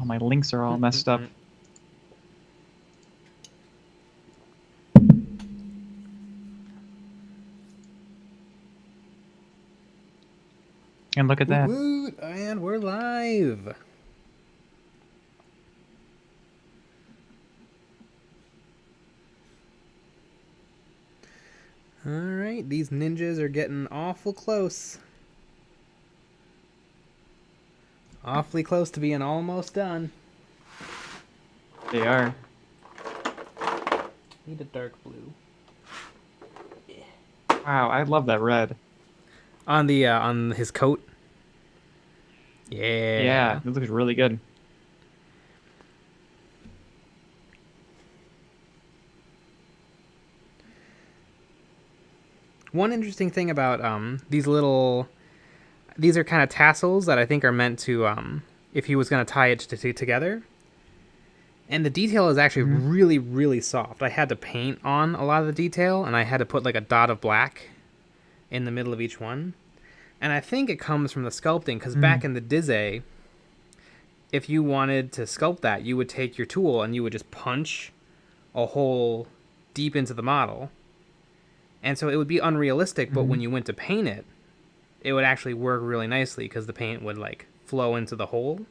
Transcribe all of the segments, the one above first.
my links are all messed up. And look at that. Woot, and we're live. All right, these ninjas are getting awful close. Awfully close to being almost done. They are. Need a dark blue. Wow, I love that red. On his coat. Yeah. Yeah, it looks really good. One interesting thing about these are kind of tassels that I think are meant to if he was going to tie it together. And the detail is actually really, really soft. I had to paint on a lot of the detail, and I had to put like a dot of black in the middle of each one. And I think it comes from the sculpting, because back in the Dizzy, if you wanted to sculpt that, you would take your tool and you would just punch a hole deep into the model. And so it would be unrealistic, but when you went to paint it, it would actually work really nicely because the paint would like flow into the hole.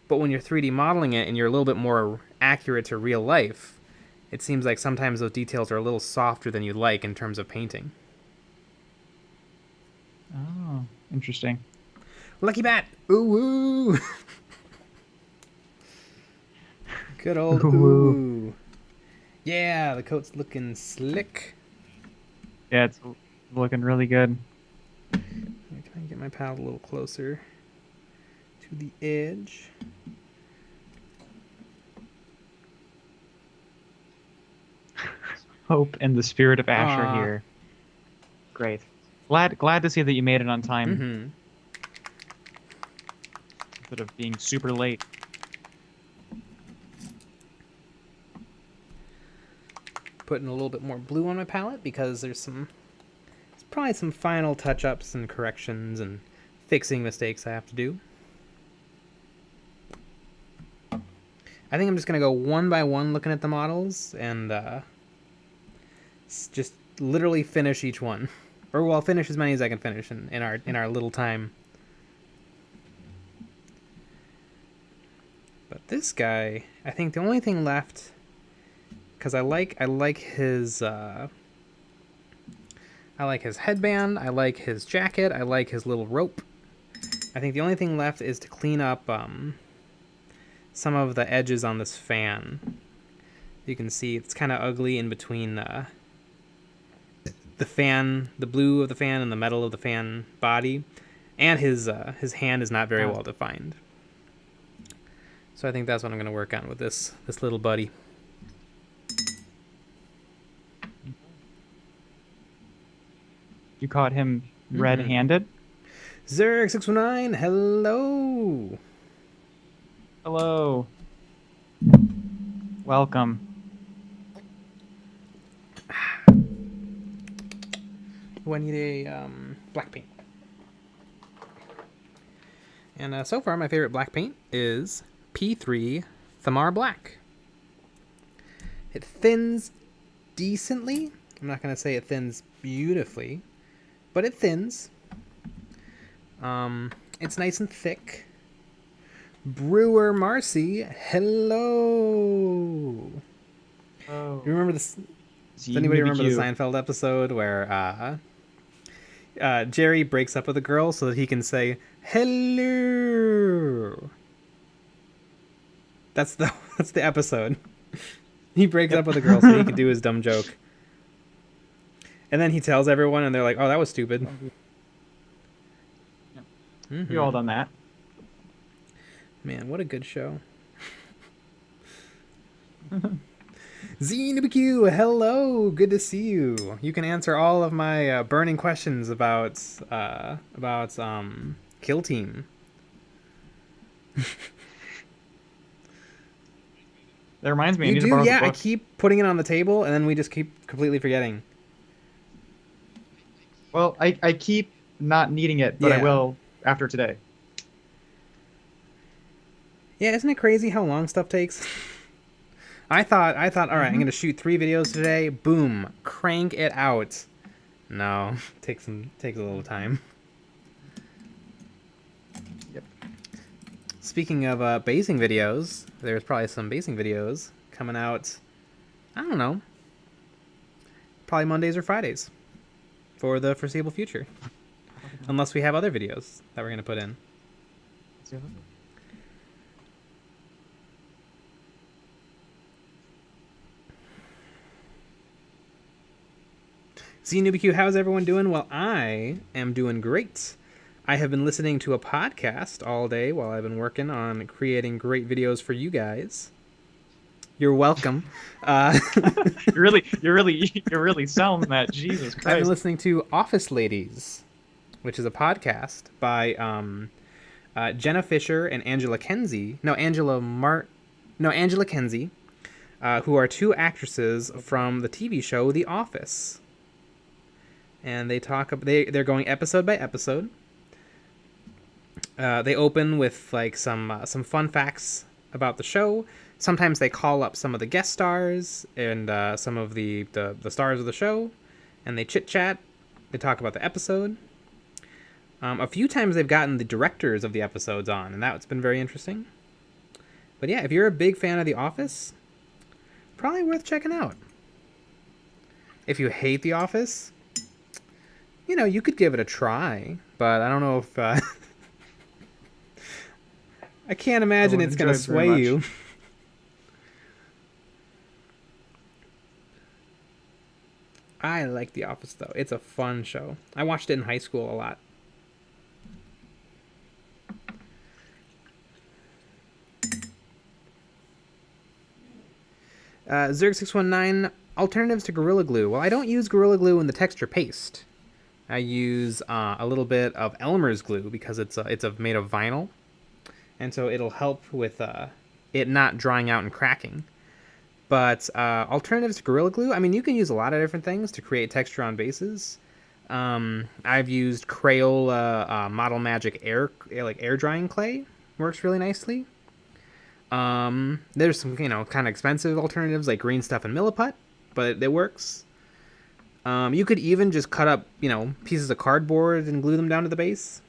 But when you're 3D modeling it and you're a little bit more accurate to real life, it seems like sometimes those details are a little softer than you'd like in terms of painting. Oh, interesting. Lucky bat! Ooh woo! Good old ooh. Yeah, the coat's looking slick. Yeah, it's looking really good. Can I get my palette a little closer to the edge? Hope and the spirit of Ash are here. Great. Glad to see that you made it on time. Instead of being super late. Putting a little bit more blue on my palette because there's probably some final touch-ups and corrections and fixing mistakes I have to do. I think I'm just going to go one by one looking at the models and just literally finish each one. Or well, finish as many as I can finish in our little time. But this guy, I think the only thing left, because I like his headband, I like his jacket, I like his little rope. I think the only thing left is to clean up some of the edges on this fan. You can see it's kind of ugly in between the fan, the blue of the fan and the metal of the fan body, and his hand is not very well defined. So I think that's what I'm going to work on with this little buddy. You caught him red-handed? Zerg619, hello! Hello. Welcome. Oh, I need a black paint. And so far, my favorite black paint is P3 Thamar Black. It thins decently. I'm not going to say it thins beautifully, but it thins. It's nice and thick. Brewer Marcy, hello. Oh. You remember this? Does anybody remember the Seinfeld episode where Jerry breaks up with a girl so that he can say hello? That's the episode. He breaks up with a girl so he can do his dumb joke. And then he tells everyone, and they're like, "Oh, that was stupid." You all done that. Man, what a good show. ZNBQ, hello, good to see you. You can answer all of my burning questions about Kill Team. That reminds me, You I need do, to borrow yeah. the I book. keep putting it on the table, and then we just keep completely forgetting. Well, I keep not needing it, but I will after today. Yeah, isn't it crazy how long stuff takes? I thought, all right, I'm gonna shoot 3 videos today. Boom, crank it out. No, takes a little time. Yep. Speaking of basing videos, there's probably some basing videos coming out. I don't know. Probably Mondays or Fridays for the foreseeable future, unless we have other videos that we're gonna put in. ZNewBQ, how's everyone doing? Well, I am doing great. I have been listening to a podcast all day while I've been working on creating great videos for you guys. You're welcome. You're really selling that. Jesus Christ. I've been listening to Office Ladies, which is a podcast by Jenna Fisher and Angela Kenzie. Angela Kenzie, who are 2 actresses from the TV show The Office. And they talk. They're going episode by episode. They open with like some fun facts about the show. Sometimes they call up some of the guest stars and some of the stars of the show, and they chit chat. They talk about the episode. A few times they've gotten the directors of the episodes on, and that's been very interesting. But yeah, if you're a big fan of The Office, probably worth checking out. If you hate The Office, you could give it a try, but I don't know if... I can't imagine it's going to sway you. I like The Office, though. It's a fun show. I watched it in high school a lot. Zerg619, alternatives to Gorilla Glue. Well, I don't use Gorilla Glue in the texture paste. I use a little bit of Elmer's glue because it's made of vinyl, and so it'll help with it not drying out and cracking. But alternatives to Gorilla Glue, I mean, you can use a lot of different things to create texture on bases. I've used Crayola Model Magic air drying clay. Works really nicely. There's some kind of expensive alternatives like Green Stuff and Milliput, but it works. You could even just cut up, pieces of cardboard and glue them down to the base.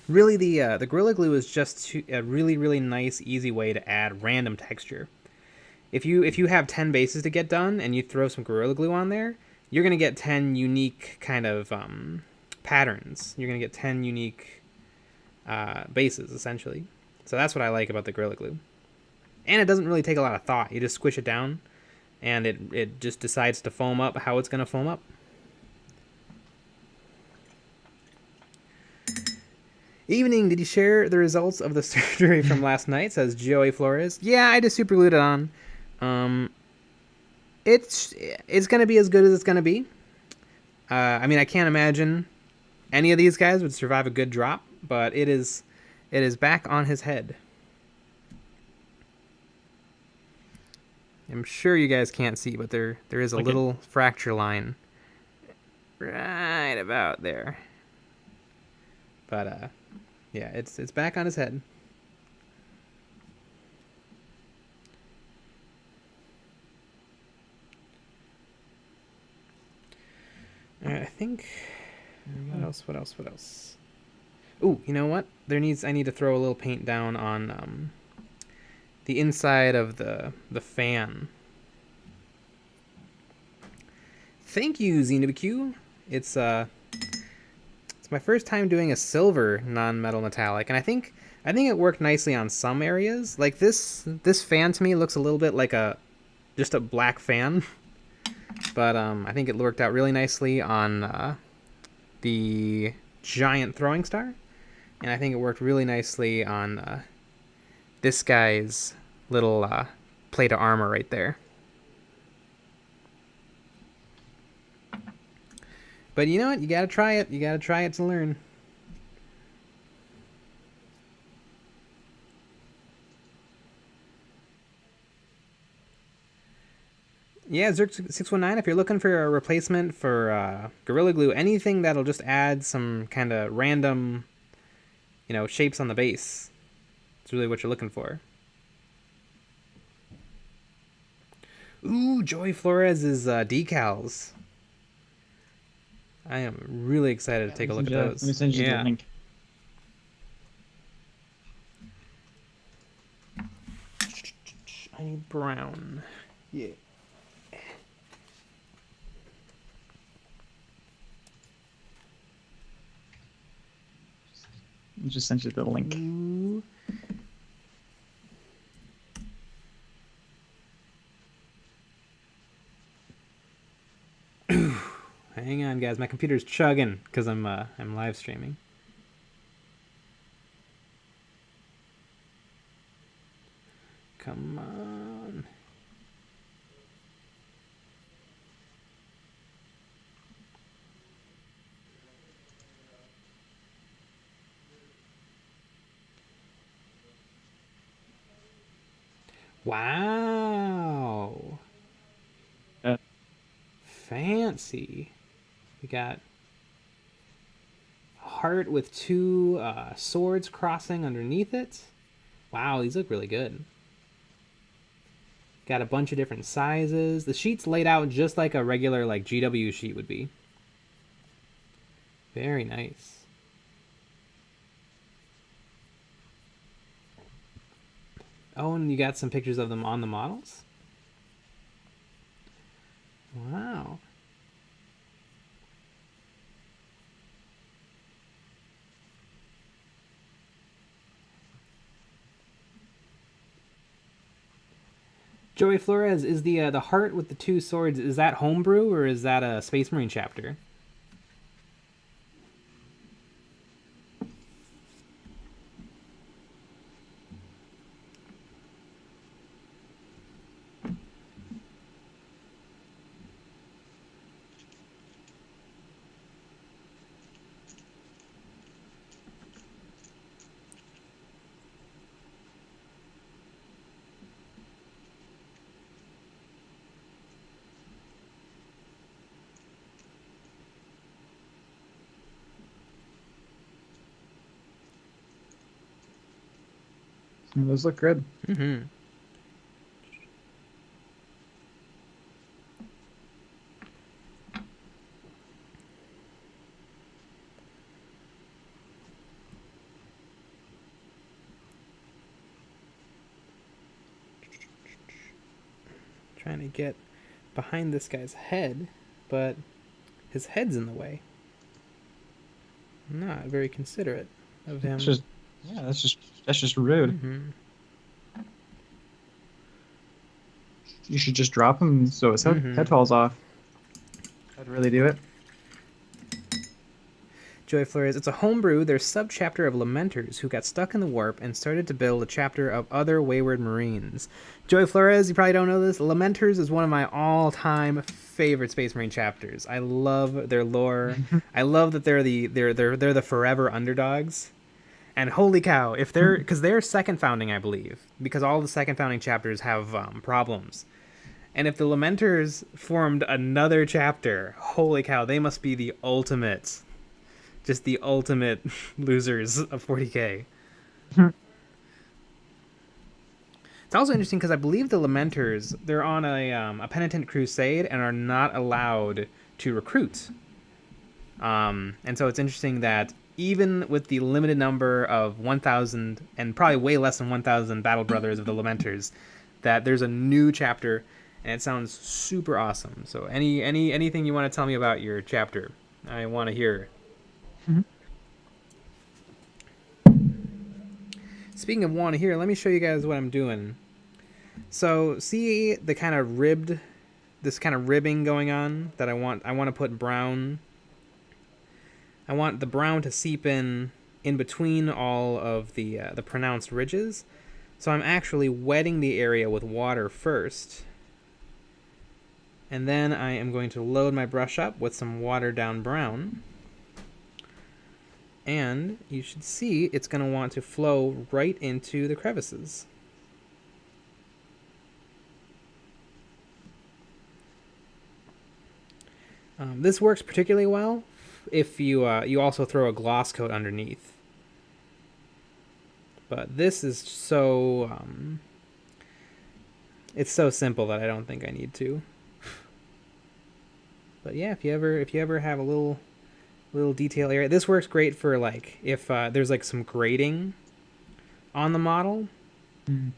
Really, the Gorilla Glue is just a really, really nice, easy way to add random texture. If you have 10 bases to get done and you throw some Gorilla Glue on there, you're going to get 10 unique kind of patterns. You're going to get 10 unique bases, essentially. So that's what I like about the Gorilla Glue. And it doesn't really take a lot of thought. You just squish it down, and it just decides to foam up how it's going to foam up. Evening, did you share the results of the surgery from last night? Says Joey Flores. Yeah, I just super glued it on. It's going to be as good as it's going to be. I mean, I can't imagine any of these guys would survive a good drop, but it is back on his head. I'm sure you guys can't see, but there is a little fracture line right about there. But yeah, it's back on his head. All right, I think. What else? Ooh, you know what? I need to throw a little paint down on the inside of the fan. Thank you, ZNewBQ. It's my first time doing a silver non-metal metallic, and I think it worked nicely on some areas. Like this fan to me looks a little bit like just a black fan, but I think it worked out really nicely on the giant throwing star. And I think it worked really nicely on this guy's little plate of armor right there. But you know what? You gotta try it. You gotta try it to learn. Yeah, Zerk619, if you're looking for a replacement for Gorilla Glue, anything that'll just add some kind of random, shapes on the base, It's really what you're looking for. Ooh, Joey Flores' decals. I am really excited to take a look at those. Let me send you the link. I need brown. Yeah. I just sent you the link. Ooh. Hang on, guys. My computer's chugging because I'm live streaming. Come on. Wow. Fancy. We got a heart with two swords crossing underneath it. Wow, these look really good. Got a bunch of different sizes. The sheet's laid out just like a regular like GW sheet would be. Very nice. Oh, and you got some pictures of them on the models? Wow. Joey Flores, is the heart with the two swords, is that homebrew or is that a Space Marine chapter? Those look good. Mm-hmm. Trying to get behind this guy's head, but his head's in the way. Not very considerate of him. That's just rude. Mm-hmm. You should just drop him so his head falls off. That'd really do it. Joy Flores, it's a homebrew. There's subchapter of Lamenters who got stuck in the warp and started to build a chapter of other wayward Marines. Joy Flores, you probably don't know this. Lamenters is one of my all-time favorite Space Marine chapters. I love their lore. I love that they're the forever underdogs. And holy cow, if because they're second founding, I believe, because all the second founding chapters have problems. And if the Lamenters formed another chapter, holy cow, they must be the ultimate. Just the ultimate losers of 40k. It's also interesting because I believe the Lamenters, they're on a penitent crusade and are not allowed to recruit. And so it's interesting that even with the limited number of 1,000 and probably way less than 1,000 battle brothers of the Lamenters, that there's a new chapter and it sounds super awesome. So anything you want to tell me about your chapter, I want to hear. Speaking of want to hear, let me show you guys what I'm doing. So see the kind of this kind of ribbing going on that I want to put brown. I want the brown to seep in between all of the pronounced ridges. So I'm actually wetting the area with water first. And then I am going to load my brush up with some watered down brown. And you should see it's going to want to flow right into the crevices. This works particularly well if you also throw a gloss coat underneath. But this is so it's so simple that I don't think I need to. But yeah, if you ever have a little detail area, this works great for like if there's like some grading on the model. Mm.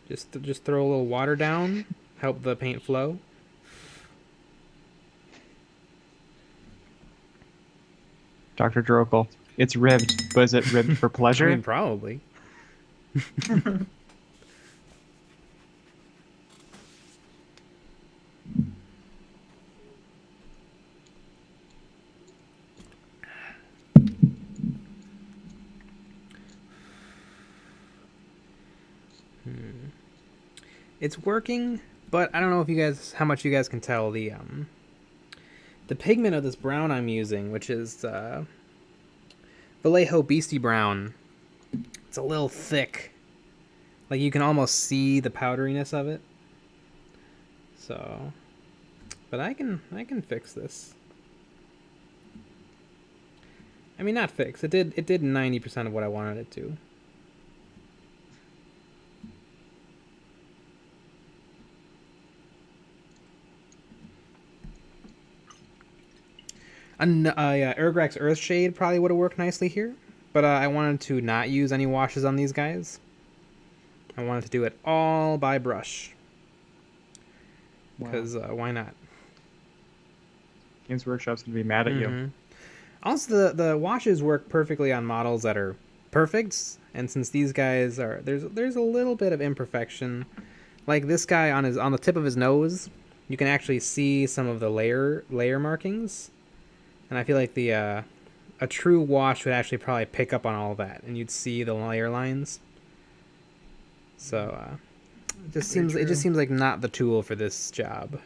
Just throw a little water down, help the paint flow. Dr. Drokel, it's ribbed, but is it ribbed for pleasure? I mean, probably. It's working, but I don't know if you guys, how much you guys can tell the pigment of this brown I'm using, which is Vallejo Beastie Brown. It's a little thick. Like you can almost see the powderiness of it. So, but I can fix this. I mean, not fix. It did 90% of what I wanted it to. Yeah, Urgrax Earthshade probably would have worked nicely here, but I wanted to not use any washes on these guys. I wanted to do it all by brush. Because why not? Games Workshop's gonna be mad at you. Also, the washes work perfectly on models that are perfects, and since these guys are there's a little bit of imperfection, like this guy on the tip of his nose, you can actually see some of the layer markings. And I feel like a true wash would actually probably pick up on all that, and you'd see the layer lines. So it just seems like not the tool for this job.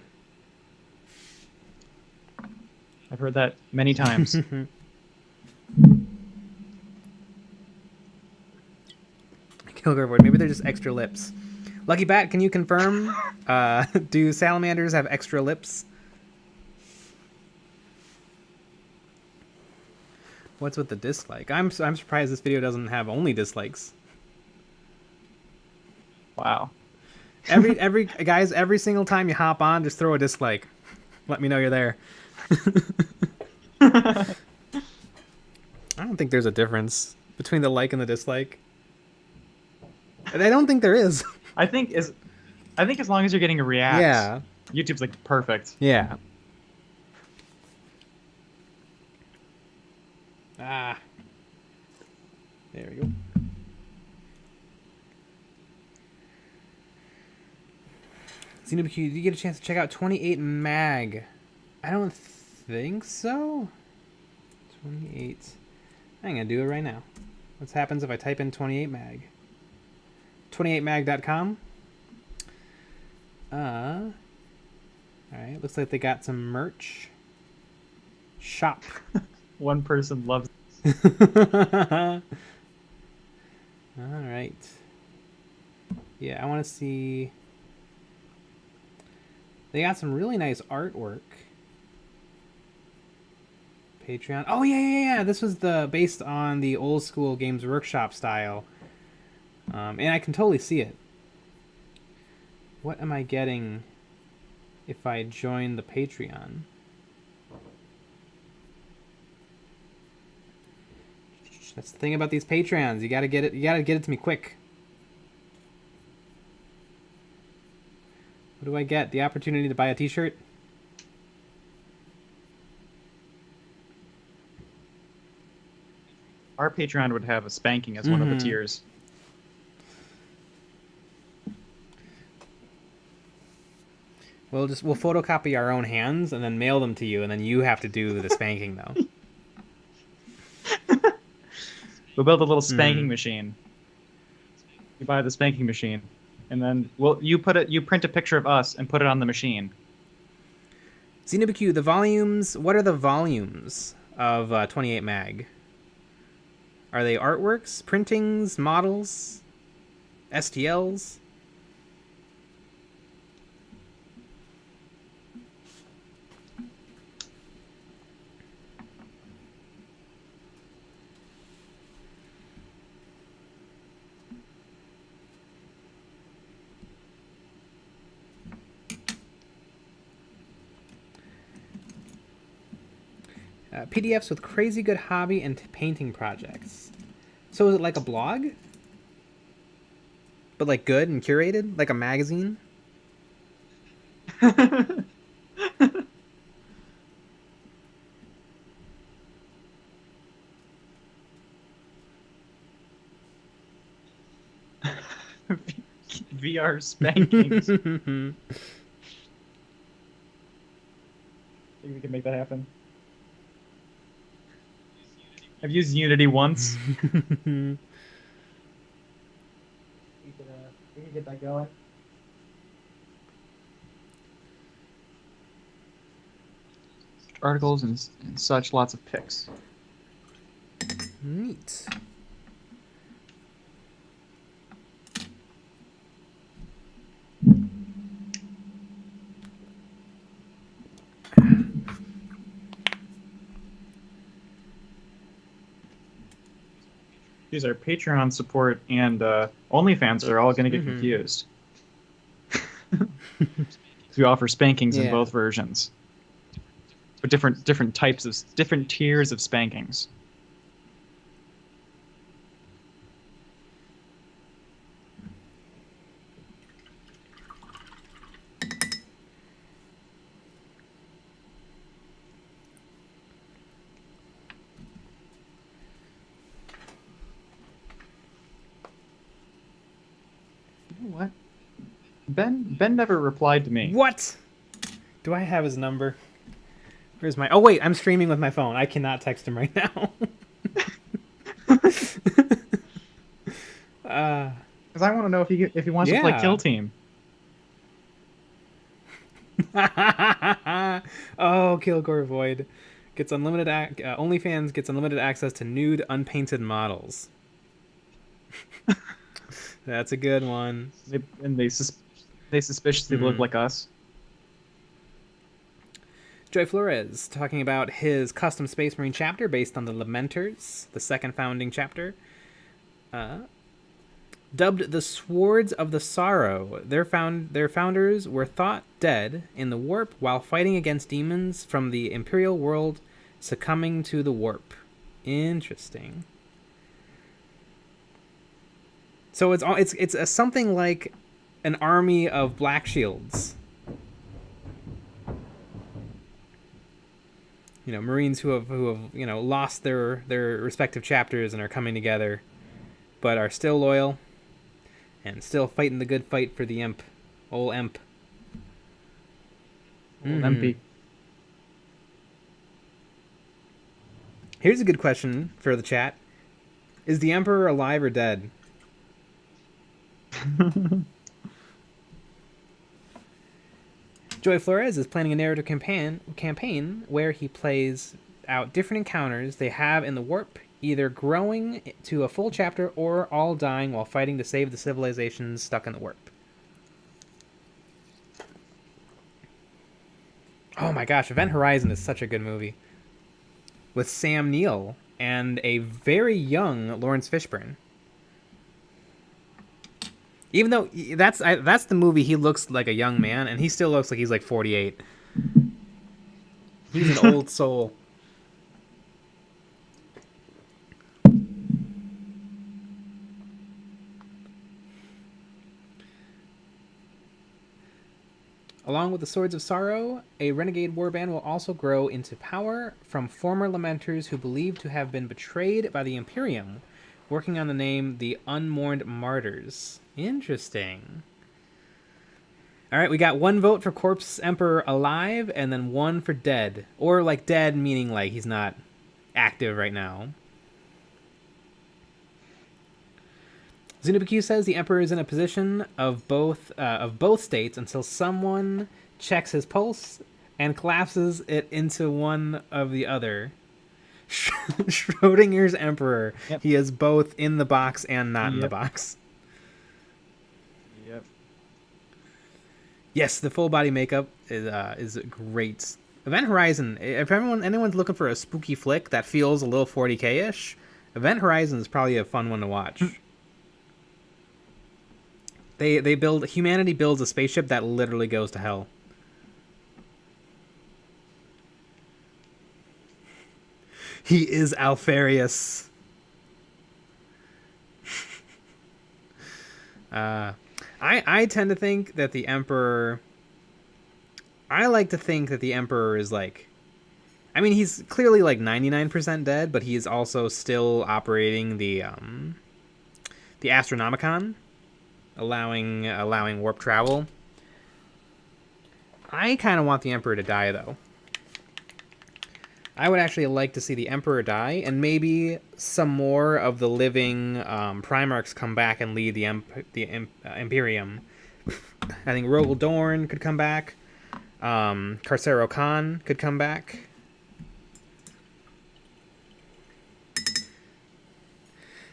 I've heard that many times. Kilgore, maybe they're just extra lips. Lucky Bat, can you confirm? Do salamanders have extra lips? What's with the dislike? I'm surprised this video doesn't have only dislikes. Wow. Every single time you hop on, just throw a dislike. Let me know you're there. I don't think there's a difference between the like and the dislike. I don't think there is. I think as long as you're getting a react, yeah, YouTube's like perfect. Yeah. Ah. There we go. Xenobiq, did you get a chance to check out 28 mag? I don't think so. 28. I'm going to do it right now. What happens if I type in 28 mag? 28mag.com. Alright, looks like they got some merch. Shop. One person loves Alright. Yeah, I want to see... They got some really nice artwork. Patreon. Oh, yeah. This was based on the old school Games Workshop style. And I can totally see it. What am I getting if I join the Patreon? That's the thing about these Patreons. You gotta get it. You gotta get it to me quick. What do I get? The opportunity to buy a T-shirt? Our Patreon would have a spanking as one of the tiers. We'll photocopy our own hands and then mail them to you, and then you have to do the spanking though. We'll build a little spanking machine. You buy the spanking machine, and then you print a picture of us and put it on the machine. Xenobiq, the volumes. What are the volumes of 28 mag? Are they artworks, printings, models, STLs? PDFs with crazy good hobby and painting projects. So is it like a blog? But like good and curated? Like a magazine? VR spankings. Think we can make that happen? I've used Unity once. We can get that going. Articles and such, lots of pics. Neat. These are Patreon support and OnlyFans are all going to get confused. We offer spankings in both versions, but different types of different tiers of spankings. What? Ben never replied to me. What? Do I have his number? Where's my... Oh, wait. I'm streaming with my phone. I cannot text him right now. Because I want to know if he wants to play Kill Team. Oh, Kilgore Void gets unlimited... OnlyFans gets unlimited access to nude, unpainted models. That's a good one. They suspiciously look like us. Joy Flores talking about his custom Space Marine chapter based on the Lamenters, the second founding chapter. Dubbed the Swords of the Sorrow, their founders were thought dead in the warp while fighting against demons from the Imperial world, succumbing to the warp. Interesting. So it's something like an army of Black Shields. You know, Marines who have lost their respective chapters and are coming together, but are still loyal and still fighting the good fight for the Imp, old Imp. MP. Here's a good question for the chat: is the Emperor alive or dead? Joy Flores is planning a narrative campaign where he plays out different encounters they have in the warp, either growing to a full chapter or all dying while fighting to save the civilizations stuck in the warp. Oh my gosh, Event Horizon is such a good movie. With Sam Neill and a very young Lawrence Fishburne. Even though that's the movie, he looks like a young man, and he still looks like he's like 48. He's an old soul. Along with the Swords of Sorrow, a renegade warband will also grow into power from former Lamenters who believe to have been betrayed by the Imperium, working on the name the Unmourned Martyrs. Interesting. All right, we got one vote for Corpse Emperor alive, and then one for dead. Or, like, dead meaning, like, he's not active right now. ZunubiQ says the Emperor is in a position of both states until someone checks his pulse and collapses it into one of the other. Schrodinger's Emperor. Yep. He is both in the box and not in the box. Yep. Yes, the full body makeup is great. Event Horizon. If anyone's looking for a spooky flick that feels a little 40K-ish, Event Horizon is probably a fun one to watch. Humanity builds a spaceship that literally goes to hell. He is Alfarius. I tend to think that the Emperor... I like to think that the Emperor is like... I mean, he's clearly like 99% dead, but he's also still operating the Astronomicon, allowing warp travel. I kind of want the Emperor to die, though. I would actually like to see the Emperor die, and maybe some more of the living Primarchs come back and lead the Imperium. I think Rogel Dorn could come back. Carcero Khan could come back.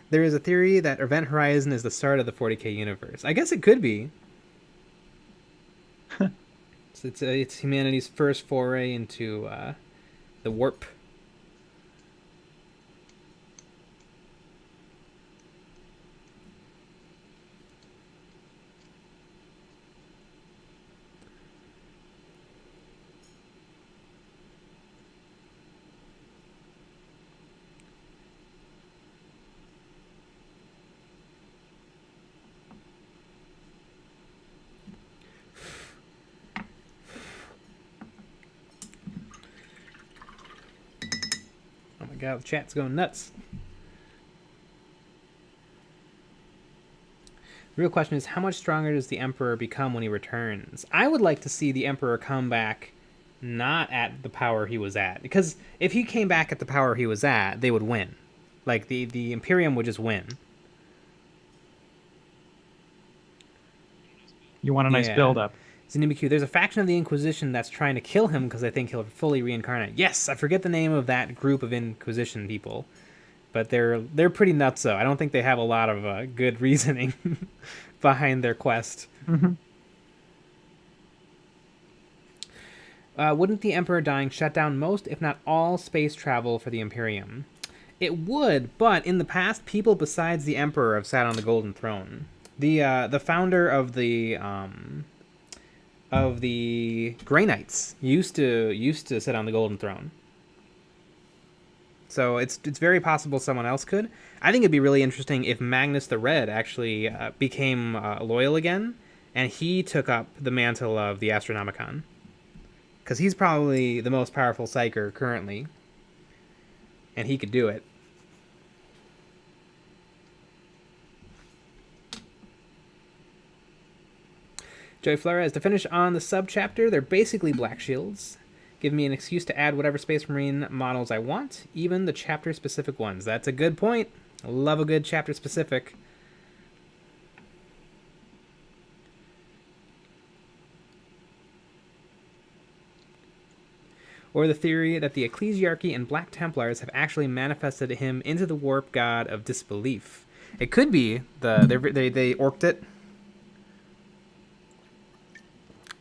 There is a theory that Event Horizon is the start of the 40k universe. I guess it could be. It's humanity's first foray into the warp. God, the chat's going nuts. The real question is, how much stronger does the Emperor become when he returns? I would like to see the Emperor come back not at the power he was at. Because if he came back at the power he was at, they would win. Like, the Imperium would just win. You want a nice build-up. ZNBQ, there's a faction of the Inquisition that's trying to kill him because they think he'll fully reincarnate. Yes, I forget the name of that group of Inquisition people, but they're pretty nuts. Though I don't think they have a lot of good reasoning behind their quest. Mm-hmm. Wouldn't the Emperor dying shut down most, if not all, space travel for the Imperium? It would, but in the past, people besides the Emperor have sat on the Golden Throne. The founder of the Grey Knights used to sit on the Golden Throne. So it's very possible someone else could. I think it'd be really interesting if Magnus the Red actually became loyal again, and he took up the mantle of the Astronomicon. Because he's probably the most powerful Psyker currently, and he could do it. Joey Flores, to finish on the sub-chapter, they're basically Black Shields. Give me an excuse to add whatever Space Marine models I want, even the chapter-specific ones. That's a good point. I love a good chapter-specific. Or the theory that the Ecclesiarchy and Black Templars have actually manifested him into the warp god of disbelief. It could be they orked it.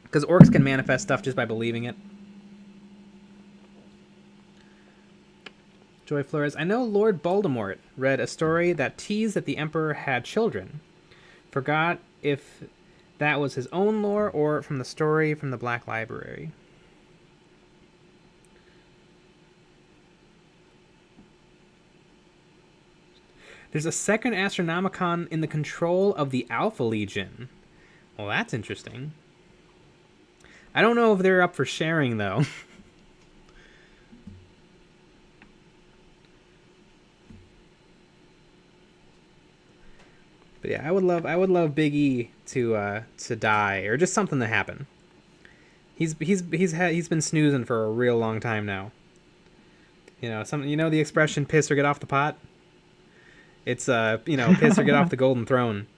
Because orcs can manifest stuff just by believing it. Joy Flores, I know Lord Voldemort read a story that teased that the Emperor had children. Forgot if that was his own lore or from the story from the Black Library. There's a second Astronomicon in the control of the Alpha Legion. Well, that's interesting. I don't know if they're up for sharing, though. But yeah, I would love Big E to die, or just something to happen. He's been snoozing for a real long time now. You know the expression "piss or get off the pot." It's piss or get off the Golden Throne.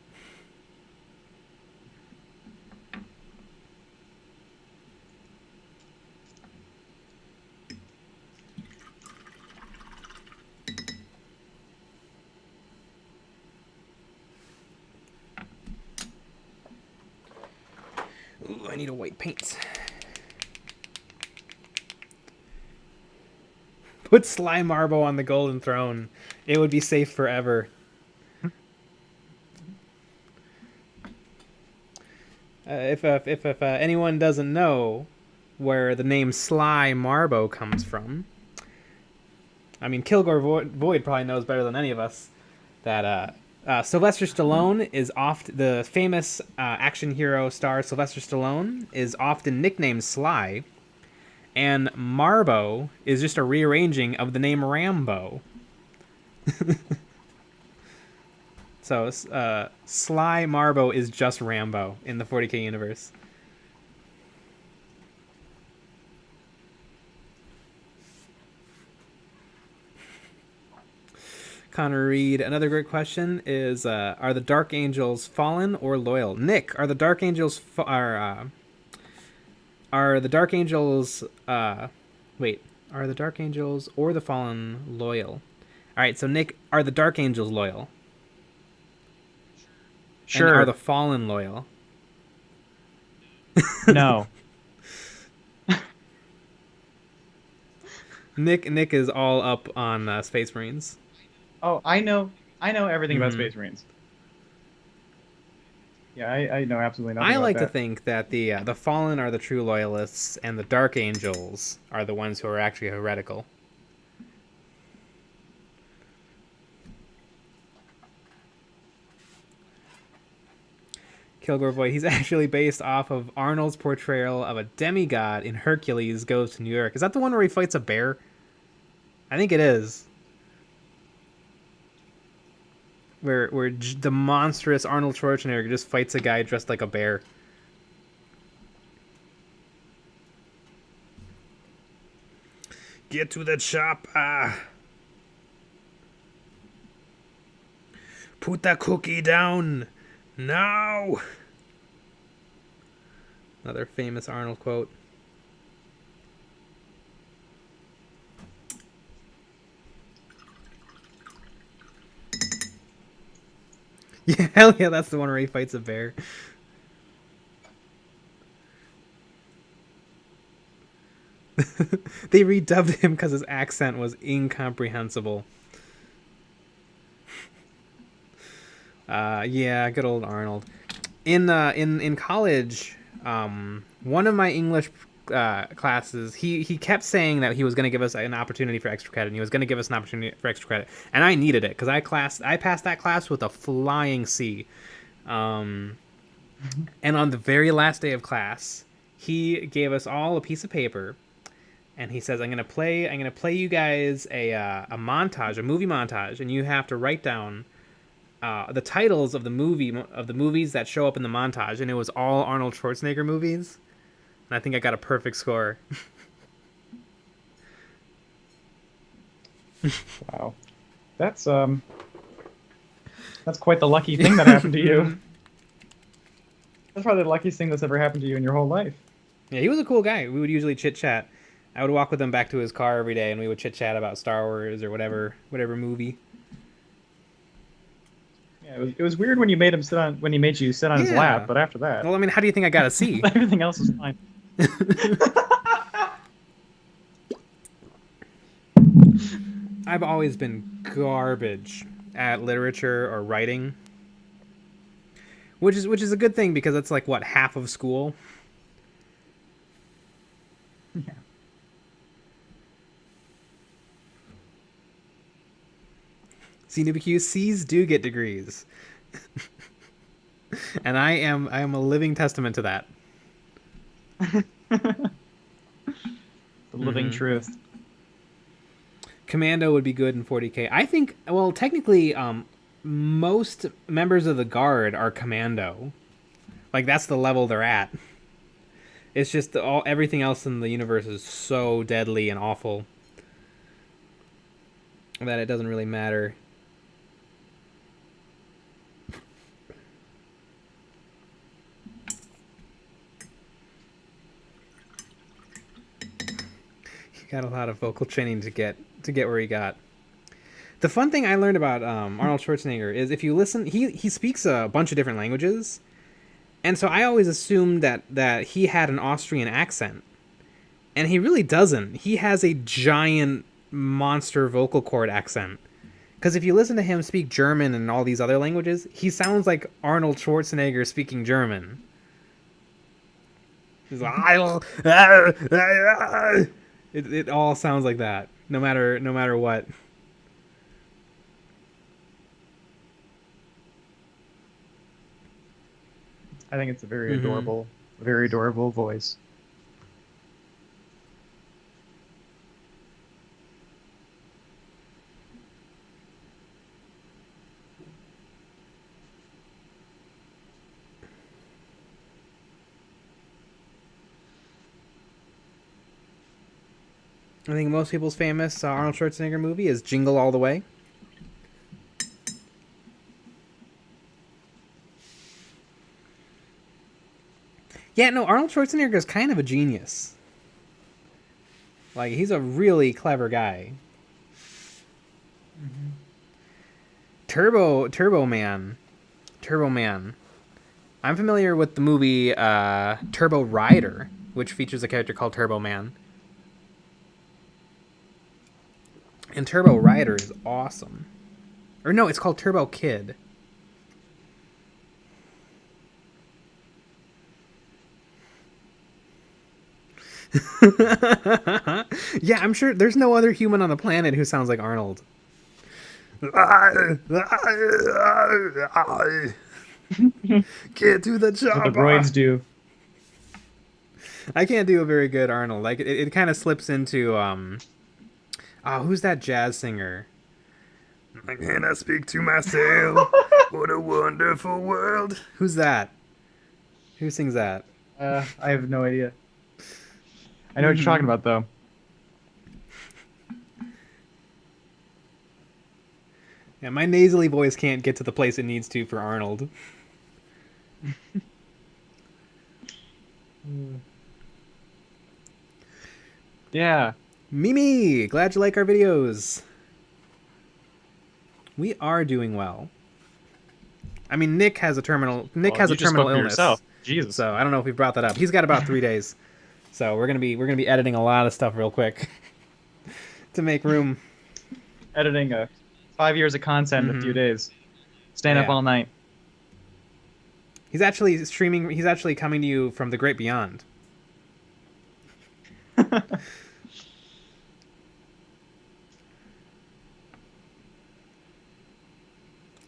Ooh, I need a white paint. Put Sly Marbo on the Golden Throne. It would be safe forever. If anyone doesn't know where the name Sly Marbo comes from, I mean, Kilgore Void probably knows better than any of us that Sylvester Stallone is the famous action hero star Sylvester Stallone is often nicknamed Sly, and Marbo is just a rearranging of the name Rambo. So Sly Marbo is just Rambo in the 40K universe. Connor Reed, another great question is: are the Dark Angels fallen or loyal? Nick, are the Dark Angels are the Dark Angels wait? Are the Dark Angels or the Fallen loyal? All right, so Nick, are the Dark Angels loyal? Sure. And are the Fallen loyal? No. Nick is all up on Space Marines. Oh, I know everything about Space Marines. Yeah, I know absolutely nothing. I like to think that the Fallen are the true loyalists, and the Dark Angels are the ones who are actually heretical. Kilgore Boy, he's actually based off of Arnold's portrayal of a demigod in Hercules Goes to New York. Is that the one where he fights a bear? I think it is. Where the monstrous Arnold Schwarzenegger just fights a guy dressed like a bear. Get to the chopper. Put that cookie down. Now. Another famous Arnold quote. Yeah, hell yeah, that's the one where he fights a bear. They redubbed him because his accent was incomprehensible. Yeah, good old Arnold. In college, one of my English classes, he kept saying that he was going to give us an opportunity for extra credit, and he was going to give us an opportunity for extra credit, and I needed it because I passed that class with a flying C. And on the very last day of class, he gave us all a piece of paper, and he says, I'm gonna play you guys a montage, a movie montage, and you have to write down the titles of the movies that show up in the montage, and it was all Arnold Schwarzenegger movies. And I think I got a perfect score. Wow. That's quite the lucky thing that happened to you. That's probably the luckiest thing that's ever happened to you in your whole life. Yeah, he was a cool guy. We would usually chit-chat. I would walk with him back to his car every day, and we would chit-chat about Star Wars or whatever movie. Yeah, it was weird when you made you sit on his lap, but after that. Well, I mean, how do you think I got a C? Everything else was fine. I've always been garbage at literature or writing, which is a good thing because it's like what, half of school. Yeah. CNBQ, C's do get degrees. And I am a living testament to that. The living truth. Commando would be good in 40K. I think, well, technically, most members of the Guard are Commando. Like, that's the level they're at. It's just everything else in the universe is so deadly and awful that it doesn't really matter. He got a lot of vocal training to get where he got. The fun thing I learned about Arnold Schwarzenegger is if you listen, he speaks a bunch of different languages. And so I always assumed that he had an Austrian accent. And he really doesn't. He has a giant monster vocal cord accent. Because if you listen to him speak German and all these other languages, he sounds like Arnold Schwarzenegger speaking German. He's like, it all sounds like that. no matter what. I think it's a very adorable voice. I think most people's famous Arnold Schwarzenegger movie is Jingle All the Way. Yeah, no, Arnold Schwarzenegger is kind of a genius. Like, he's a really clever guy. Mm-hmm. Turbo Man. I'm familiar with the movie Turbo Rider, which features a character called Turbo Man. And Turbo Rider is awesome. Or no, it's called Turbo Kid. Yeah, I'm sure there's no other human on the planet who sounds like Arnold. Can't do the job. What the droids do. I can't do a very good Arnold. Like it kind of slips into who's that jazz singer? Can I speak to myself? What a wonderful world. Who's that? Who sings that? I have no idea. I know what you're talking about, though. Yeah, my nasally voice can't get to the place it needs to for Arnold. Yeah. Mimi, glad you like our videos. We are doing well. I mean, Nick has a terminal. Nick has a terminal illness. Yourself. Jesus. So I don't know if we brought that up. He's got about 3 days. So we're gonna be editing a lot of stuff real quick to make room. Editing 5 years of content in a few days. Staying up all night. He's actually streaming. He's actually coming to you from the great beyond.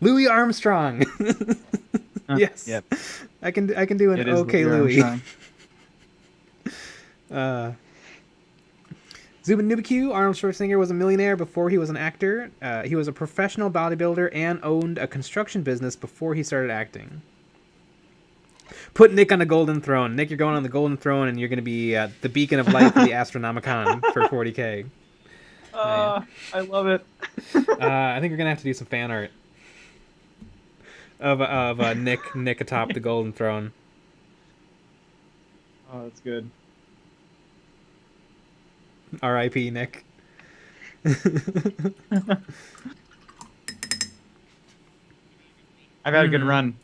Louis Armstrong. Yes. Yep. I can do an okay Louis. Zubin Nubikyu, Arnold Schwarzenegger was a millionaire before he was an actor. He was a professional bodybuilder and owned a construction business before he started acting. Put Nick on a golden throne. Nick, you're going on the golden throne, and you're going to be the beacon of light for the Astronomicon for 40K. I love it. I think we're going to have to do some fan art of Nick atop the golden throne. Oh, that's good. R.I.P. Nick. I've had a good run.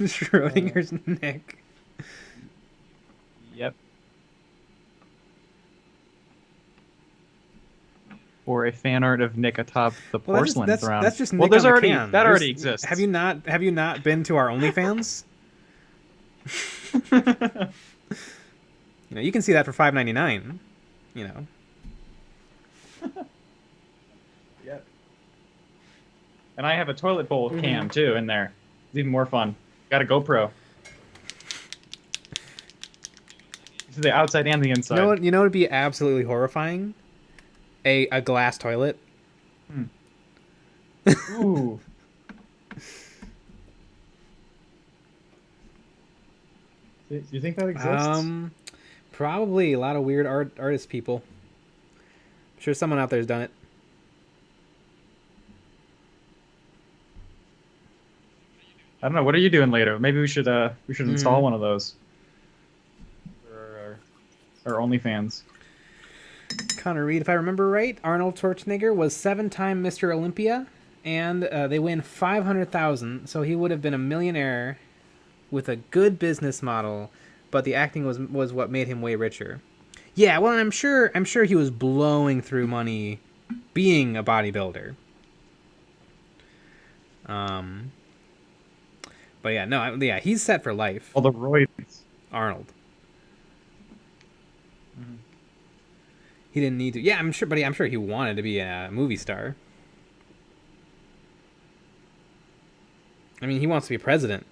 Schrodinger's Nick. Yep. Or a fan art of Nick atop the porcelain throne. That's just Nick. Well, there's on the already can. that already exists. Have you not been to our OnlyFans? You can see that for $5.99. You know. Yep. And I have a toilet bowl cam too in there. It's even more fun. Got a GoPro. This is the outside and the inside. You know what would be absolutely horrifying? A glass toilet. Ooh. Do you think that exists? Probably a lot of weird artist people. I'm sure someone out there's done it. I don't know. What are you doing later? Maybe we should install one of those for our OnlyFans. Connor Reed, if I remember right, Arnold Schwarzenegger was 7-time Mr. Olympia, and they win $500,000. So he would have been a millionaire with a good business model, but the acting was what made him way richer. Yeah, well, I'm sure he was blowing through money being a bodybuilder. Um, but yeah, no, yeah, he's set for life. All the roids. Arnold. Mm-hmm. He didn't need to. Yeah, I'm sure, but I'm sure he wanted to be a movie star. I mean, he wants to be president.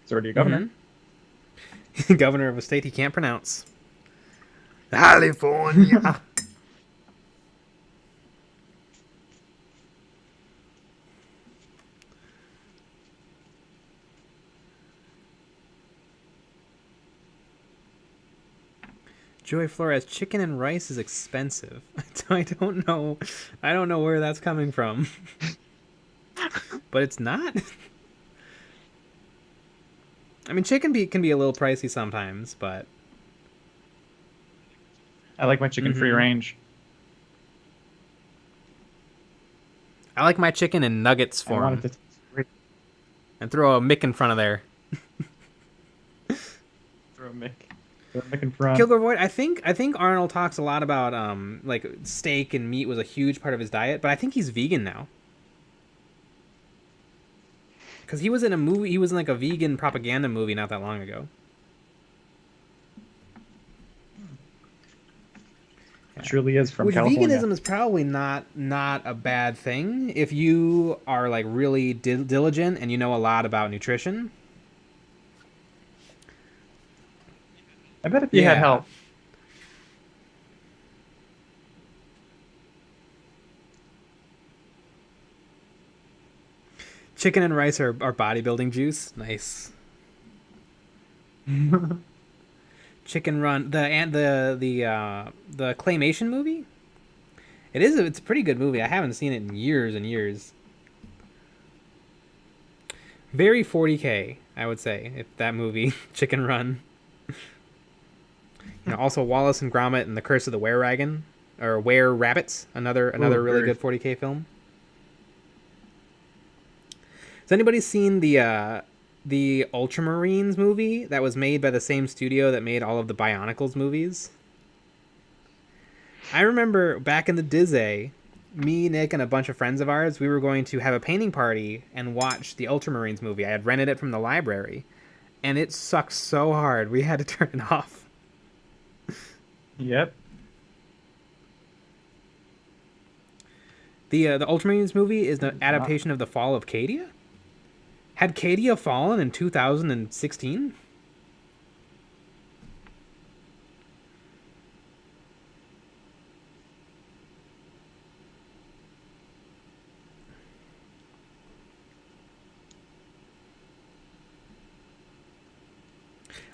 He's already a governor. Mm-hmm. Governor of a state he can't pronounce. California. Joey Flores, chicken and rice is expensive. I don't know. I don't know where that's coming from. But it's not. I mean, chicken can be a little pricey sometimes, but I like my chicken free range. I like my chicken in nuggets form. And throw a Mick in front of there. Throw a Mick. In front. Kilgore Void, I think Arnold talks a lot about like steak and meat was a huge part of his diet, but I think he's vegan now. Because he was in a movie, he was in like a vegan propaganda movie not that long ago. It truly is from Which California. veganism is probably not a bad thing if you are like really diligent and you know a lot about nutrition. I bet if you had help. Chicken and rice are bodybuilding juice. Nice. Chicken Run, the claymation movie. It's a pretty good movie. I haven't seen it in years and years. Very 40K, I would say, if that movie, Chicken Run. You know, also Wallace and Gromit and the Curse of the Were-Rabbits, another really good 40K film. Has anybody seen the Ultramarines movie that was made by the same studio that made all of the Bionicles movies? I remember back in the Disney, me, Nick, and a bunch of friends of ours, we were going to have a painting party and watch the Ultramarines movie. I had rented it from the library, and it sucked so hard we had to turn it off. Yep. The Ultramarines movie is the adaptation of the Fall of Cadia? Had Cadia fallen in 2016?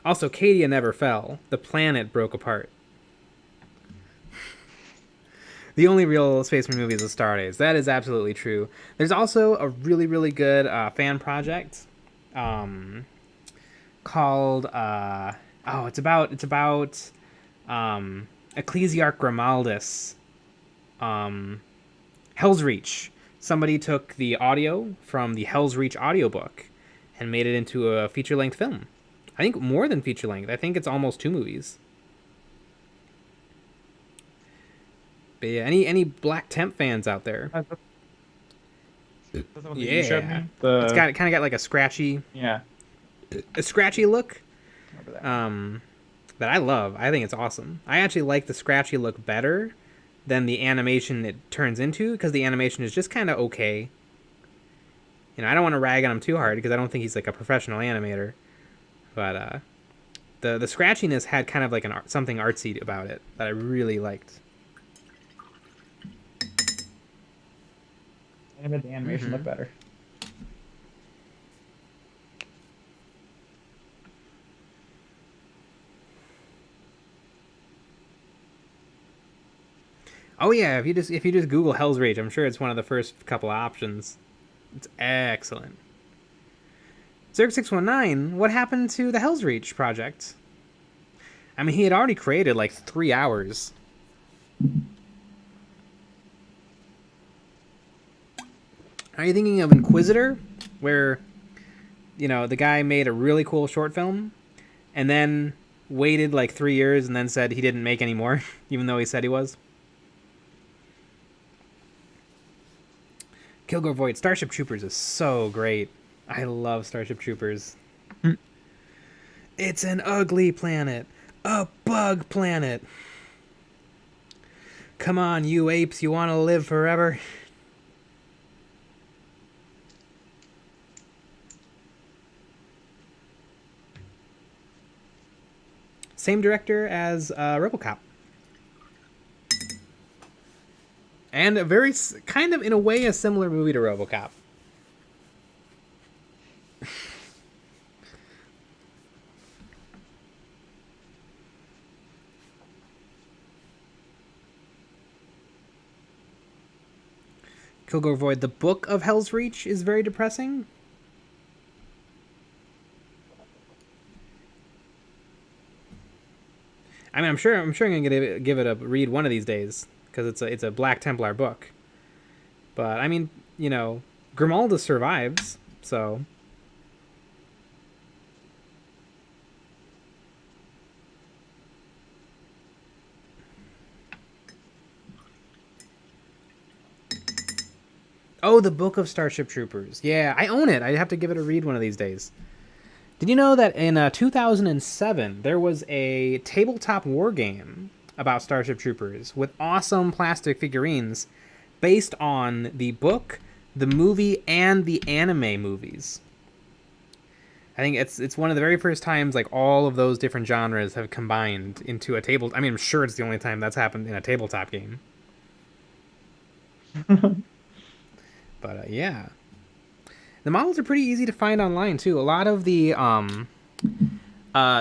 Also, Cadia never fell. The planet broke apart. The only real Space Marine movie is the Stardust. That is absolutely true. There's also a really, really good fan project called it's about Ecclesiarch Grimaldus. Hell's Reach. Somebody took the audio from the Hell's Reach audiobook and made it into a feature-length film. I think more than feature-length. I think it's almost 2 movies. But yeah, any Black Temp fans out there? Yeah, it's kind of got like a scratchy look. That I love. I think it's awesome. I actually like the scratchy look better than the animation it turns into, because the animation is just kind of okay. You know, I don't want to rag on him too hard because I don't think he's like a professional animator. But the scratchiness had kind of like something artsy about it that I really liked. It made the animation look better. Oh yeah, if you just Google Hell's Reach, I'm sure it's one of the first couple of options. It's excellent. Zerg619, what happened to the Hell's Reach project? I mean, he had already created like 3 hours. Are you thinking of Inquisitor, where, you know, the guy made a really cool short film and then waited like 3 years and then said he didn't make any more, even though he said he was? Kilgore Void. Starship Troopers is so great. I love Starship Troopers. It's an ugly planet. A bug planet. Come on, you apes. You want to live forever? Same director as RoboCop. And a very, kind of, in a way, a similar movie to RoboCop. Kilgore Void. The book of Hell's Reach is very depressing. I mean, I'm sure I'm gonna give it a read one of these days because it's a Black Templar book. But I mean, you know, Grimalda survives, so. Oh, the Book of Starship Troopers. Yeah, I own it. I have to give it a read one of these days. Did you know that in 2007, there was a tabletop war game about Starship Troopers with awesome plastic figurines based on the book, the movie, and the anime movies? I think it's one of the very first times like all of those different genres have combined into a table. I mean, I'm sure it's the only time that's happened in a tabletop game. But yeah. The models are pretty easy to find online too. A lot of the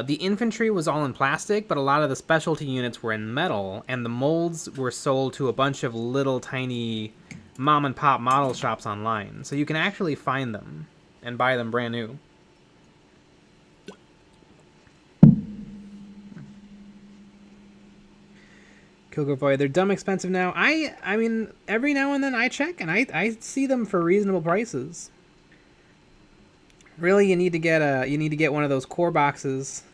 infantry was all in plastic, but a lot of the specialty units were in metal, and the molds were sold to a bunch of little tiny mom and pop model shops online. So you can actually find them and buy them brand new. Kilgore Void, they're dumb expensive now. I mean, every now and then I check and I see them for reasonable prices. Really, you need to get one of those core boxes,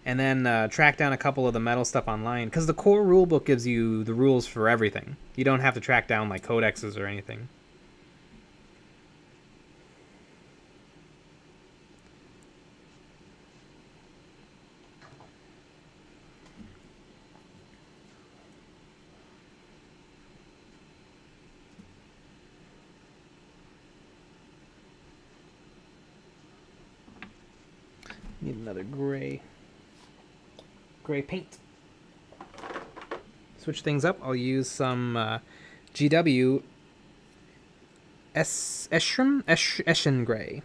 and then track down a couple of the metal stuff online. Because the core rulebook gives you the rules for everything. You don't have to track down like codexes or anything. Need another gray paint. Switch things up. I'll use some GW Eschen Gray.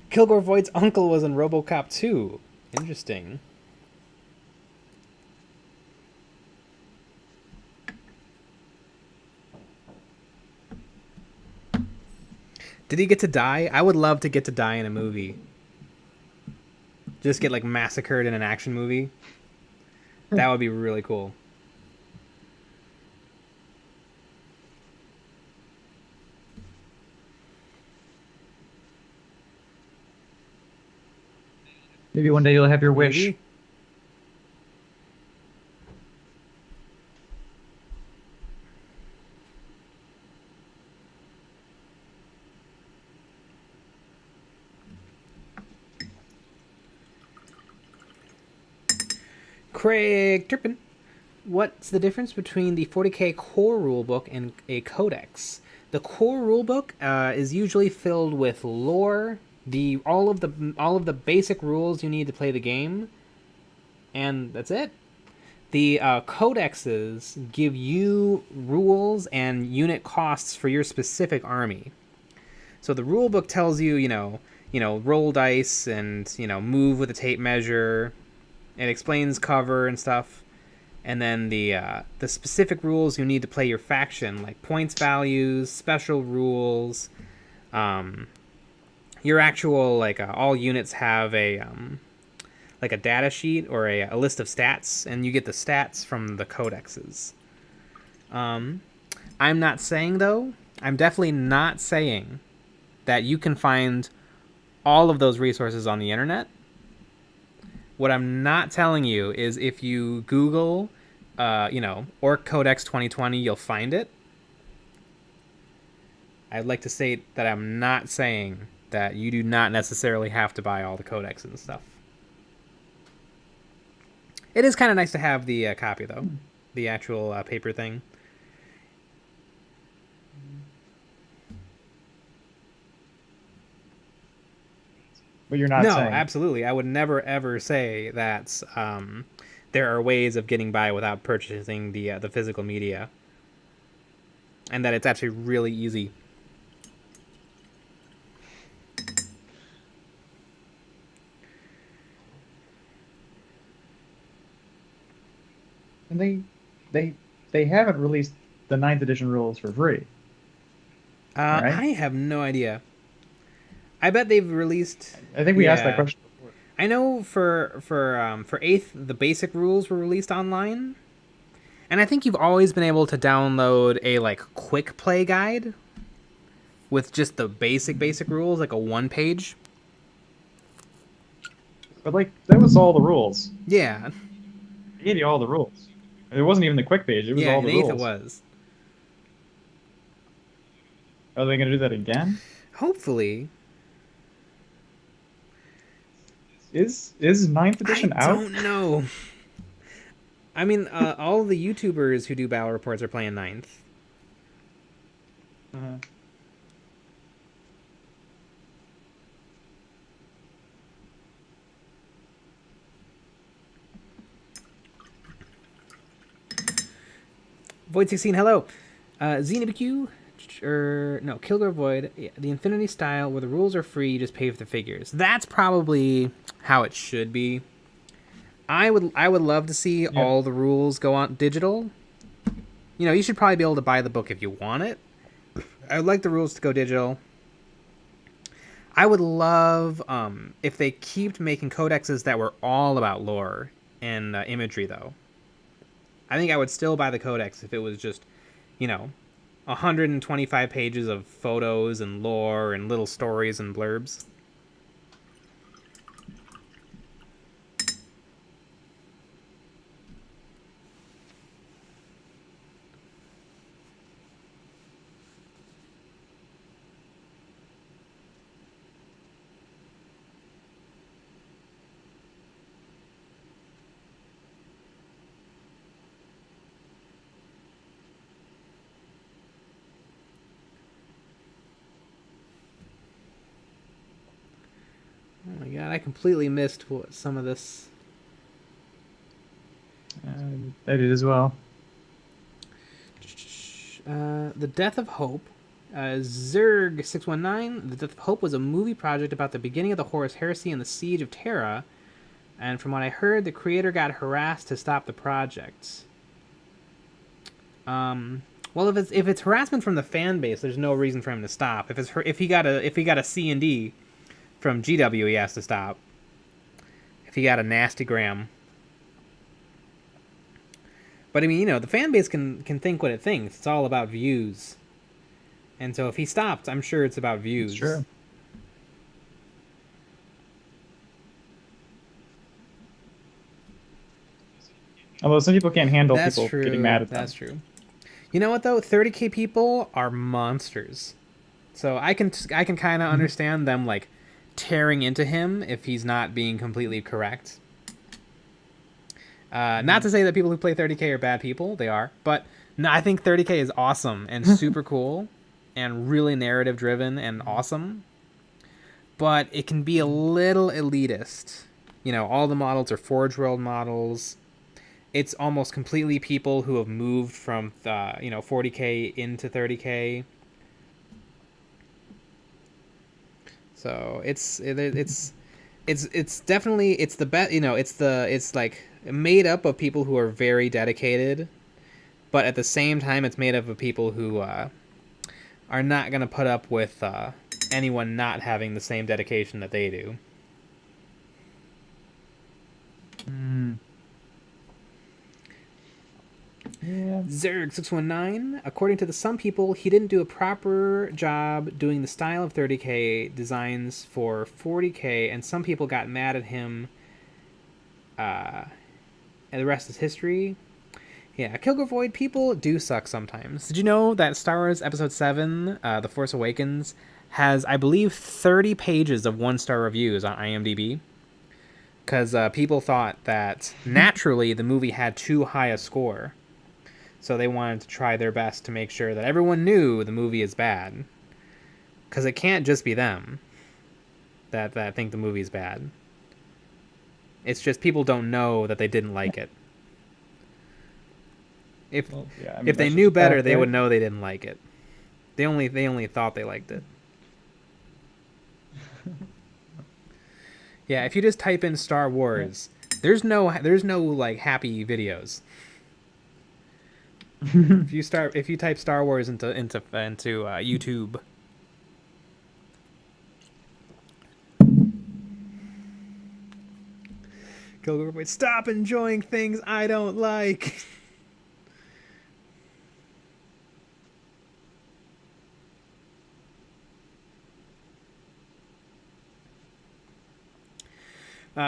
Kilgore Void's uncle was in RoboCop 2. Interesting. Did he get to die? I would love to get to die in a movie. Just get like massacred in an action movie. That would be really cool. Maybe one day you'll have your wish. Maybe. Craig Turpin, what's the difference between the 40k core rulebook and a codex? The core rulebook is usually filled with lore, all of the basic rules you need to play the game, and that's it. The codexes give you rules and unit costs for your specific army. So the rulebook tells you, you know, roll dice and, you know, move with a tape measure. It explains cover and stuff, and then the specific rules you need to play your faction, like points values, special rules. Your actual all units have a like a data sheet or a list of stats, and you get the stats from the codexes. I'm not saying though. I'm definitely not saying that you can find all of those resources on the internet. What I'm not telling you is if you Google Orc Codex 2020, you'll find it. I'd like to say that I'm not saying that you do not necessarily have to buy all the codex and stuff. It is kind of nice to have the copy, though. The actual paper thing. But you're not No, saying. absolutely. I would never, ever say that there are ways of getting by without purchasing the physical media. And that it's actually really easy. And they haven't released the 9th edition rules for free. Right? I have no idea. I bet they've released. I think we asked that question before. I know for 8th, the basic rules were released online, and I think you've always been able to download a quick play guide with just the basic rules, like a 1-page. But that was all the rules. Yeah. They gave you all the rules. It wasn't even the quick page. It was all the rules. Yeah, in 8th it was. Are they going to do that again? Hopefully. Is 9th edition out? I don't know. I mean, all the YouTubers who do battle reports are playing 9th. Void16, hello. XenoBQ, Kilgore Void, the Infinity style where the rules are free, you just pay for the figures. That's probably how it should be. I would love to see all the rules go on digital. You should probably be able to buy the book if you want it. I would like the rules to go digital. I would love if they keep making codexes that were all about lore and imagery, though. I think I would still buy the codex if it was just, 125 pages of photos and lore and little stories and blurbs. Oh my god, I completely missed some of this. I did as well. The Death of Hope. Zerg619. The Death of Hope was a movie project about the beginning of the Horus Heresy and the Siege of Terra. And from what I heard, the creator got harassed to stop the project. Well, if it's harassment from the fan base, there's no reason for him to stop. If he got a C&D from GW, he has to stop. If he got a nasty gram. But I mean, the fan base can think what it thinks. It's all about views. And so if he stopped, I'm sure it's about views. Sure. Although some people can't handle people getting mad at them. That's true. You know what though? 30K people are monsters. So I can kind of understand them tearing into him if he's not being completely correct. Not to say that people who play 30K are bad people. They are. But no, I think 30K is awesome and super cool and really narrative driven and awesome. But it can be a little elitist. All the models are Forge World models. It's almost completely people who have moved from 40K into 30K. So it's definitely the best. It's made up of people who are very dedicated, but at the same time, it's made up of people who are not gonna put up with anyone not having the same dedication that they do. Yeah. Zerg619, according to some people, he didn't do a proper job doing the style of 30K designs for 40K, and some people got mad at him, and the rest is history. Yeah, Kilgore Void, people do suck sometimes. Did you know that Star Wars Episode 7, The Force Awakens, has, I believe, 30 pages of 1-star reviews on IMDb? Because people thought that naturally the movie had too high a score. So they wanted to try their best to make sure that everyone knew the movie is bad. Because it can't just be them that think the movie's bad. It's just people don't know that they didn't like it. If they knew better, they would know they didn't like it. They only thought they liked it. Yeah, if you just type in Star Wars, there's no like happy videos. if you type Star Wars into YouTube. Kilgore, stop enjoying things I don't like.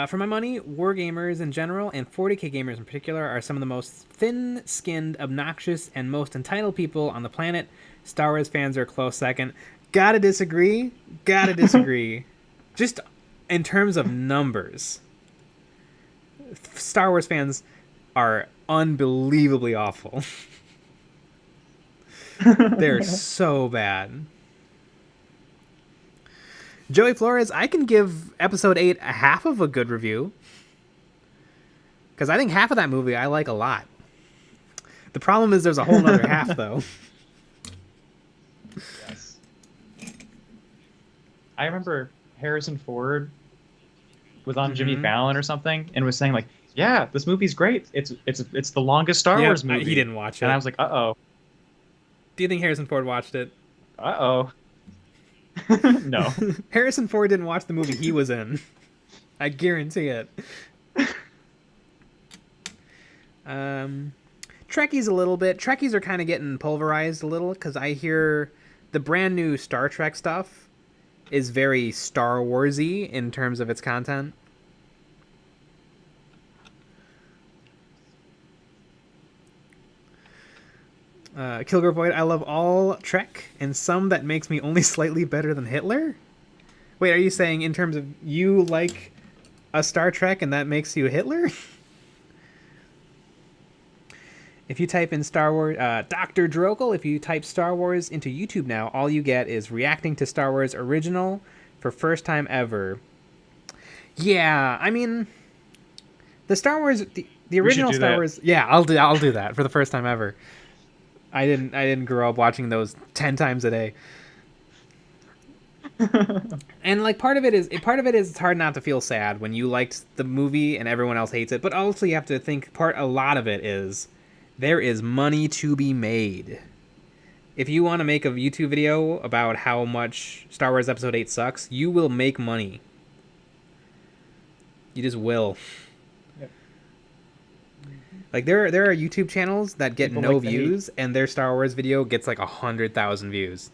For my money, wargamers in general, and 40k gamers in particular, are some of the most thin-skinned, obnoxious, and most entitled people on the planet. Star Wars fans are a close second. Gotta disagree. Just in terms of numbers, Star Wars fans are unbelievably awful. They're so bad. Joey Flores, I can give Episode 8 a half of a good review. Because I think half of that movie I like a lot. The problem is there's a whole other half, though. Yes. I remember Harrison Ford was on Jimmy Fallon or something and was saying, like, yeah, this movie's great. It's the longest Star Wars movie. He didn't watch it. And I was like, uh-oh. Do you think Harrison Ford watched it? Uh-oh. No. Harrison Ford didn't watch the movie he was in. I guarantee it. Trekkies a little bit. Trekkies are kind of getting pulverized a little because I hear the brand new Star Trek stuff is very Star Warsy in terms of its content. Kilgore Void, I love all Trek, and some that makes me only slightly better than Hitler? Wait, are you saying in terms of you like a Star Trek and that makes you Hitler? If you type in Star Wars, Dr. Drokel, if you type Star Wars into YouTube now, all you get is reacting to Star Wars original for first time ever. Yeah, I mean, the Star Wars, the original Star Wars. Yeah, I'll do that for the first time ever. I didn't grow up watching those 10 times a day. And like part of it is it's hard not to feel sad when you liked the movie and everyone else hates it, but also you have to think a lot of it is there is money to be made. If you want to make a YouTube video about how much Star Wars Episode 8 sucks, you will make money. You just will. Yep. Like there are YouTube channels that get no views and their Star Wars video gets like 100,000 views.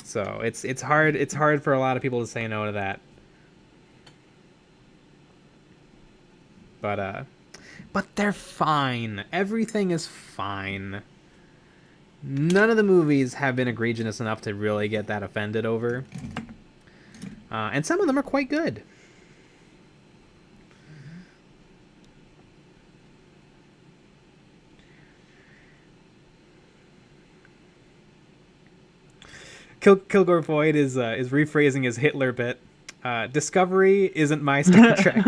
So it's hard for a lot of people to say no to that. But they're fine. Everything is fine. None of the movies have been egregious enough to really get that offended over. And some of them are quite good. Kilgore Void is rephrasing his Hitler bit. Discovery isn't my Star Trek.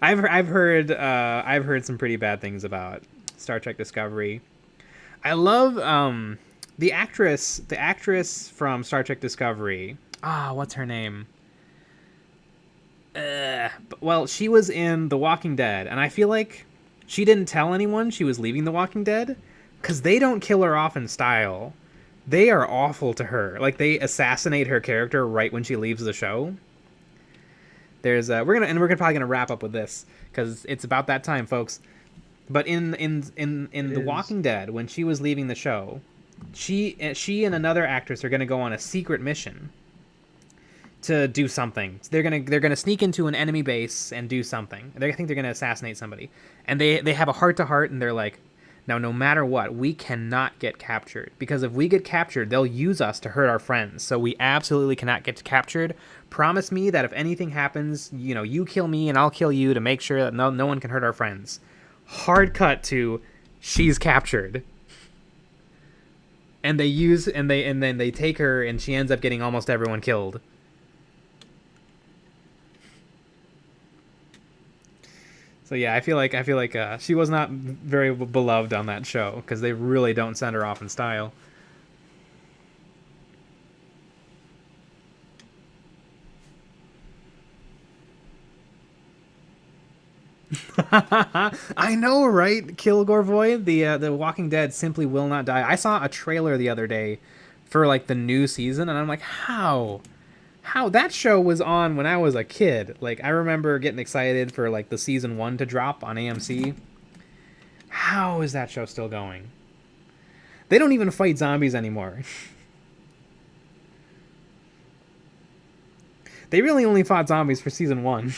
I've heard some pretty bad things about Star Trek Discovery. I love the actress from Star Trek Discovery. What's her name? Well, she was in The Walking Dead, and I feel like she didn't tell anyone she was leaving The Walking Dead because they don't kill her off in style. They are awful to her. Like, they assassinate her character right when she leaves the show. We're probably gonna wrap up with this because it's about that time, folks. But in The Walking Dead, when she was leaving the show, she and another actress are gonna go on a secret mission to do something. They're gonna sneak into an enemy base and do something. I think they're gonna assassinate somebody, and they have a heart to heart, and they're like, now no matter what, we cannot get captured, because if we get captured, they'll use us to hurt our friends. So we absolutely cannot get captured. Promise me that if anything happens, you know, you kill me and I'll kill you to make sure that no one can hurt our friends. Hard cut to she's captured. And then they take her, and she ends up getting almost everyone killed. So yeah, I feel like she was not very beloved on that show, because they really don't send her off in style. I know, right? Kilgore Void, the Walking Dead simply will not die. I saw a trailer the other day for like the new season, and I'm like, how that show was on when I was a kid. Like, I remember getting excited for like the season 1 to drop on AMC. How is that show still going? They don't even fight zombies anymore. They really only fought zombies for season 1.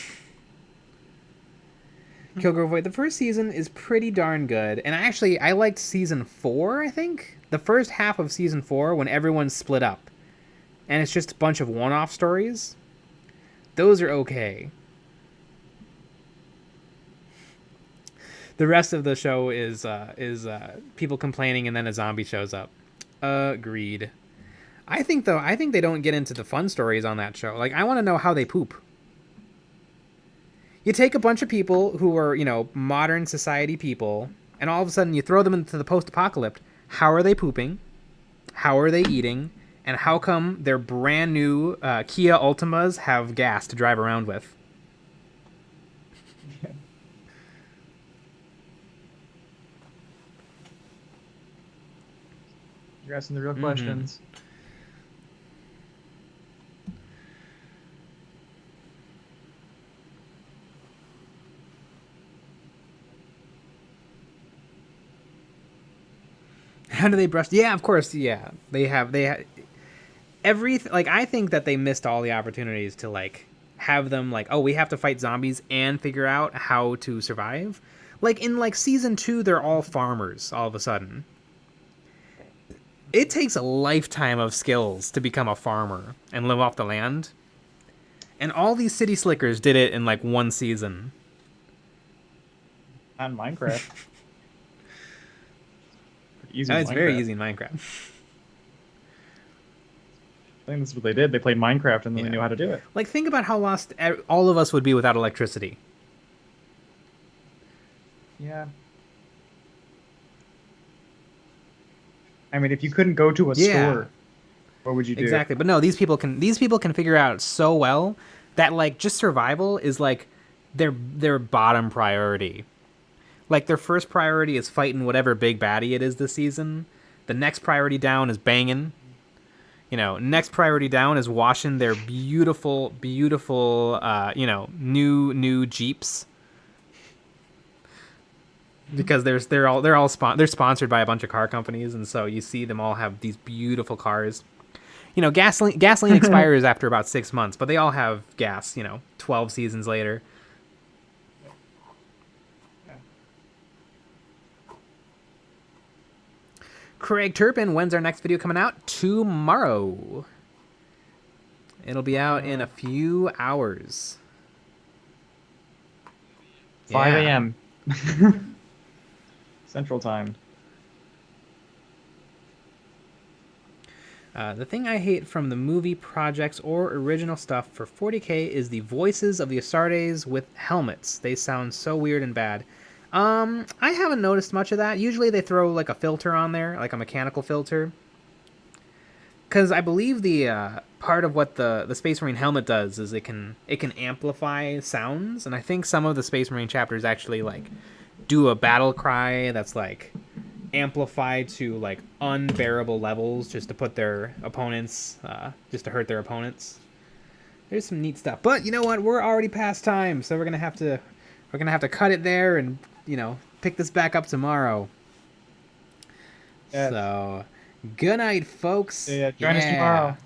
Kilgore Void, the first season is pretty darn good, and I liked season 4, I think? The first half of season 4, when everyone's split up, and it's just a bunch of one-off stories. Those are okay. The rest of the show is people complaining, and then a zombie shows up. Agreed. I think they don't get into the fun stories on that show. Like, I want to know how they poop. You take a bunch of people who are, you know, modern society people, and all of a sudden you throw them into the post-apocalypse. How are they pooping? How are they eating? And how come their brand new Kia Ultimas have gas to drive around with? You're asking the real questions. How do they brush? Yeah, of course. Yeah, they have everything. Like, I think that they missed all the opportunities to like have them like, oh, we have to fight zombies and figure out how to survive. Like in like season 2, they're all farmers all of a sudden. It takes a lifetime of skills to become a farmer and live off the land. And all these city slickers did it in like 1 season. Not in Minecraft. Easy it's very easy in Minecraft. I think that's what they did. They played Minecraft and then they knew how to do it. Like, think about how lost all of us would be without electricity. Yeah. I mean, if you couldn't go to a store, what would you do? Exactly. But no, these people can figure out so well that like just survival is like their bottom priority. Like, their first priority is fighting whatever big baddie it is this season. The next priority down is banging. You know, next priority down is washing their beautiful, beautiful, new Jeeps. Because they're sponsored by a bunch of car companies, and so you see them all have these beautiful cars. You know, gasoline expires after about 6 months, but they all have gas. 12 seasons later. Craig Turpin, when's our next video coming out? Tomorrow. It'll be out in a few hours. 5 a.m. Central Time. The thing I hate from the movie projects or original stuff for 40K is the voices of the Astartes with helmets. They sound so weird and bad. I haven't noticed much of that. Usually they throw like a filter on there, like a mechanical filter. Because I believe the part of what the Space Marine helmet does is it can amplify sounds, and I think some of the Space Marine chapters actually like do a battle cry that's like amplified to like unbearable levels just to put their opponents, just to hurt their opponents. There's some neat stuff, but you know what? We're already past time, so we're gonna have to cut it there and pick this back up tomorrow. So, good night, folks. Yeah, join us tomorrow.